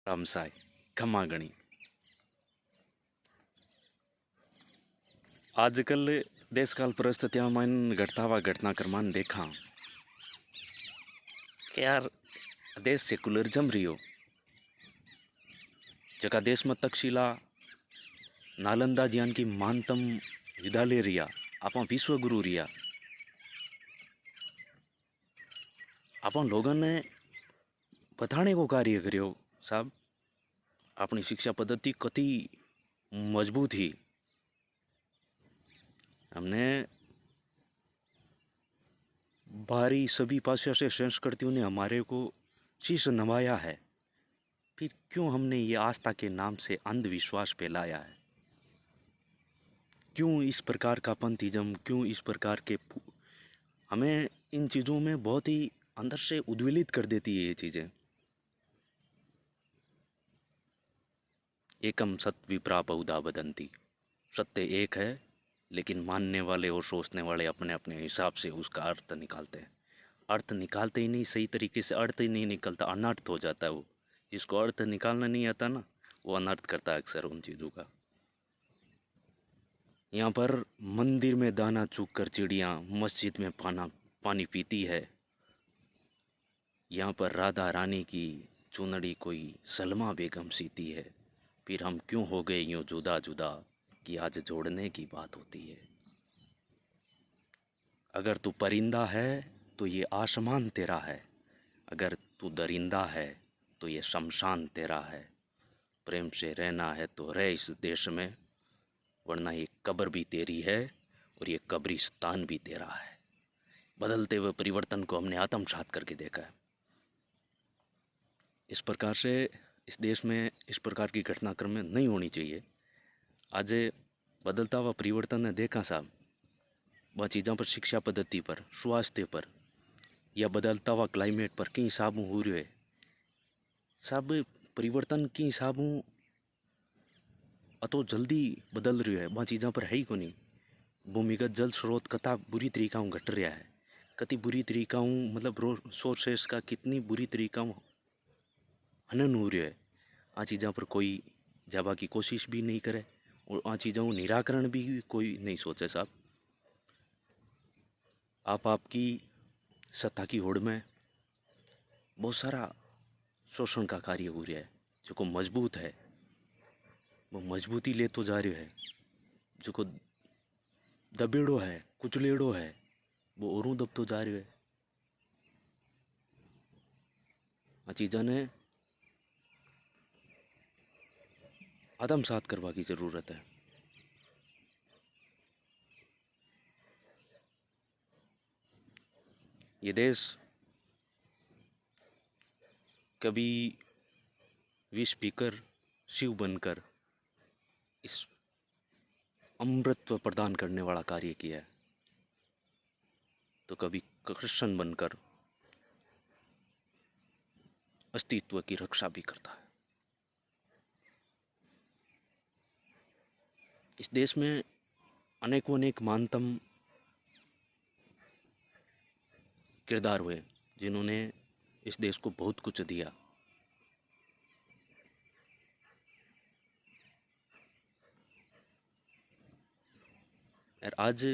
रामसाय खमागणी। आजकल देशकाल परिस्थितियां मन घटता हुआ घटनाक्रमान देखा कि यार देश सेकुलरिज्म रियो जका देश में तक्षशिला नालंदा ज्ञान की महानतम विद्यालय रिया आपा विश्वगुरु रिया आपा लोगों ने बताने को कार्य करियो साहब। अपनी शिक्षा पद्धति कति मजबूत ही हमने बाहरी सभी पाश्चात्य संस्कृतियों ने हमारे को शीश नवाया है, फिर क्यों हमने ये आस्था के नाम से अंधविश्वास फैलाया है? क्यों इस प्रकार का पंथीज्म, क्यों इस प्रकार के हमें इन चीज़ों में बहुत ही अंदर से उद्वेलित कर देती है ये चीज़ें। एकम सत विप्रा बहुधा वदंती, सत्य एक है लेकिन मानने वाले और सोचने वाले अपने अपने हिसाब से उसका अर्थ निकालते हैं। अर्थ निकालते ही नहीं, सही तरीके से अर्थ ही नहीं निकलता, अनर्थ हो जाता है। वो जिसको अर्थ निकालना नहीं आता ना, वो अनर्थ करता है अक्सर उन चीज़ों का। यहाँ पर मंदिर में दाना चूक कर चिड़िया मस्जिद में पानी पीती है। यहाँ पर राधा रानी की चुनड़ी कोई सलमा बेगम सीती है। फिर हम क्यों हो गए यूं जुदा जुदा कि आज जोड़ने की बात होती है। अगर तू परिंदा है तो ये आसमान तेरा है, अगर तू दरिंदा है तो ये शमशान तेरा है। प्रेम से रहना है तो रह इस देश में, वरना ये कब्र भी तेरी है और ये कब्रिस्तान भी तेरा है। बदलते हुए परिवर्तन को हमने आत्मसात करके देखा है। इस प्रकार से इस देश में इस प्रकार की घटनाक्रम में नहीं होनी चाहिए। आज बदलता हुआ परिवर्तन ने देखा साहब, वह चीज़ों पर, शिक्षा पद्धति पर, स्वास्थ्य पर या बदलता हुआ क्लाइमेट पर कई हिसाब हो रहे है। सब परिवर्तन के हिसाब अतो जल्दी बदल रही है, वह चीज़ों पर है ही को नहीं। भूमिगत जल स्रोत कता बुरी तरीका घट रहा है, कति बुरी तरीका मतलब सोर्सेस का कितनी बुरी तरीका हनन हो रहा है। आ चीज़ों पर कोई जावा की कोशिश भी नहीं करे और आ चीज़ों निराकरण भी कोई नहीं सोचे साहब। आपकी सत्ता की होड़ में बहुत सारा शोषण का कार्य हो रहा है। जो को मजबूत है वो मजबूती ले तो जा रहा है, जो को दबेड़ो है, कुचलेड़ो है, वो और दब तो जा रहा है। आ चीज़ा ने आत्मसात करवा की जरूरत है। ये देश कभी विष पीकर शिव बनकर इस अमृतत्व प्रदान करने वाला कार्य किया है, तो कभी कृष्ण बनकर अस्तित्व की रक्षा भी करता है। इस देश में अनेकों अनेक महानतम किरदार हुए जिन्होंने इस देश को बहुत कुछ दिया। और आज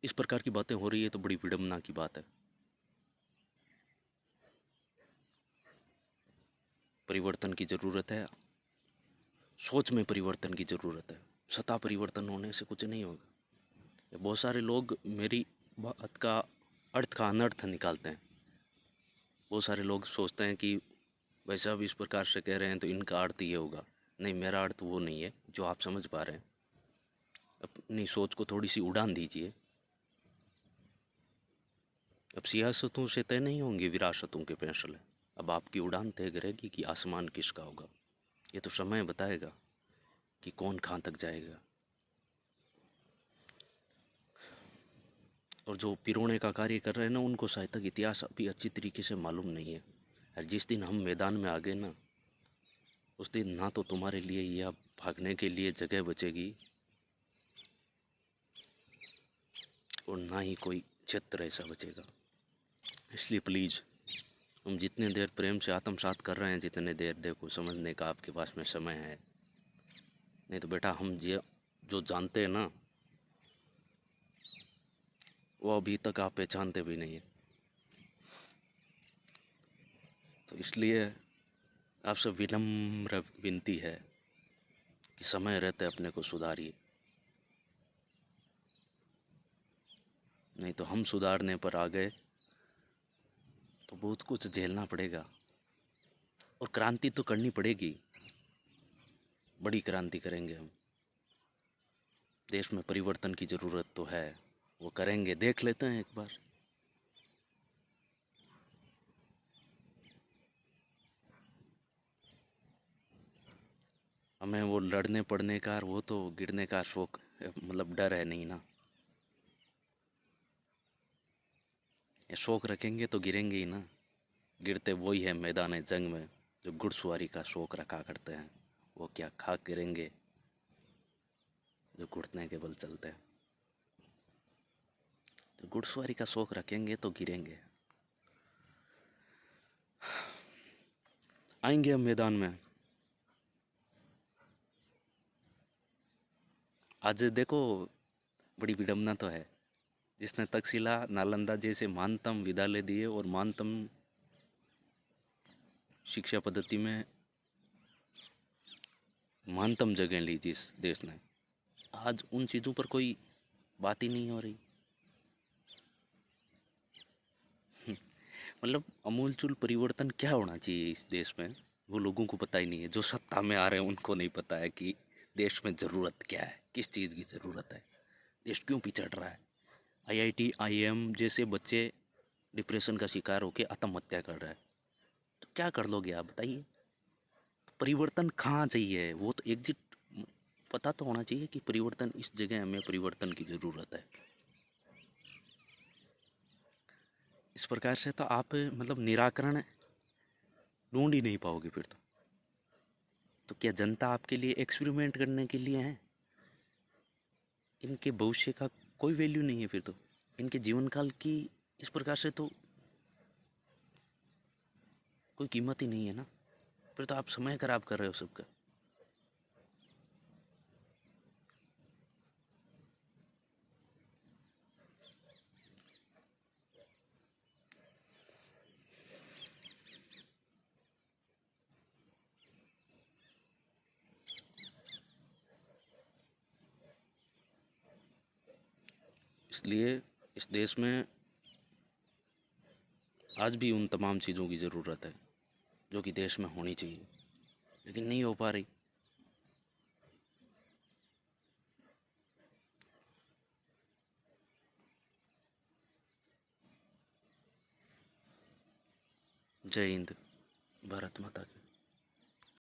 इस प्रकार की बातें हो रही है तो बड़ी विडंबना की बात है। परिवर्तन की ज़रूरत है, सोच में परिवर्तन की ज़रूरत है। सत्ता परिवर्तन होने से कुछ नहीं होगा। बहुत सारे लोग मेरी बात का अर्थ का अनर्थ निकालते हैं। बहुत सारे लोग सोचते हैं कि भाई साहब इस प्रकार से कह रहे हैं तो इनका अर्थ ये होगा। नहीं, मेरा अर्थ वो नहीं है जो आप समझ पा रहे हैं। अपनी सोच को थोड़ी सी उड़ान दीजिए। अब सियासतों से तय नहीं होंगे विरासतों के फैसले। अब आपकी उड़ान तय करेगी कि आसमान किसका होगा। ये तो समय बताएगा कि कौन कहाँ तक जाएगा। और जो पिरोने का कार्य कर रहे हैं ना, उनको शायद तक इतिहास अभी अच्छी तरीके से मालूम नहीं है। और जिस दिन हम मैदान में आ गए ना, उस दिन ना तो तुम्हारे लिए या भागने के लिए जगह बचेगी और ना ही कोई क्षेत्र ऐसा बचेगा। इसलिए प्लीज़ हम जितने देर प्रेम से आत्मसात कर रहे हैं, जितने देर देखो समझने का आपके पास में समय है। नहीं तो बेटा हम जो जानते हैं ना, वो अभी तक आप पहचानते भी नहीं है। तो इसलिए आपसे विनम्र विनती है कि समय रहते अपने को सुधारिए, नहीं तो हम सुधारने पर आ गए तो बहुत कुछ झेलना पड़ेगा। और क्रांति तो करनी पड़ेगी, बड़ी क्रांति करेंगे हम। देश में परिवर्तन की ज़रूरत तो है, वो करेंगे, देख लेते हैं एक बार। हमें वो लड़ने पड़ने का और वो तो गिरने का शौक मतलब डर है नहीं ना। ये शौक रखेंगे तो गिरेंगे ही ना। गिरते वही है मैदान जंग में जो घुड़सवारी का शौक रखा करते हैं। वो क्या खाक गिरेंगे जो घुटने के बल चलते हैं। तो घुड़सवारी का शौक रखेंगे तो गिरेंगे। आएंगे हम मैदान में। आज देखो बड़ी विडम्बना तो है, जिसने तक्षशिला नालंदा जैसे महानतम विद्यालय दिए और महानतम शिक्षा पद्धति में महानतम जगह ली जिस देश ने, आज उन चीज़ों पर कोई बात ही नहीं हो रही। मतलब अमूलचूल परिवर्तन क्या होना चाहिए इस देश में, वो लोगों को पता ही नहीं है। जो सत्ता में आ रहे हैं उनको नहीं पता है कि देश में ज़रूरत क्या है, किस चीज़ की ज़रूरत है, देश क्यों पिछड़ रहा है। आईआईटी आईएम जैसे बच्चे डिप्रेशन का शिकार होकर आत्महत्या कर रहा है, तो क्या कर लोगे आप बताइए। परिवर्तन कहाँ चाहिए, वो तो एग्जिट पता तो होना चाहिए कि परिवर्तन इस जगह हमें परिवर्तन की ज़रूरत है। इस प्रकार से तो आप मतलब निराकरण ढूंढ ही नहीं पाओगे फिर तो क्या जनता आपके लिए एक्सपेरिमेंट करने के लिए है? इनके भविष्य का कोई वैल्यू नहीं है फिर तो। इनके जीवन काल की इस प्रकार से तो कोई कीमत ही नहीं है ना। फिर तो आप समय खराब कर रहे हो सबका। इसलिए इस देश में आज भी उन तमाम चीज़ों की ज़रूरत है जो कि देश में होनी चाहिए, लेकिन नहीं हो पा रही। जय हिंद, भारत माता की।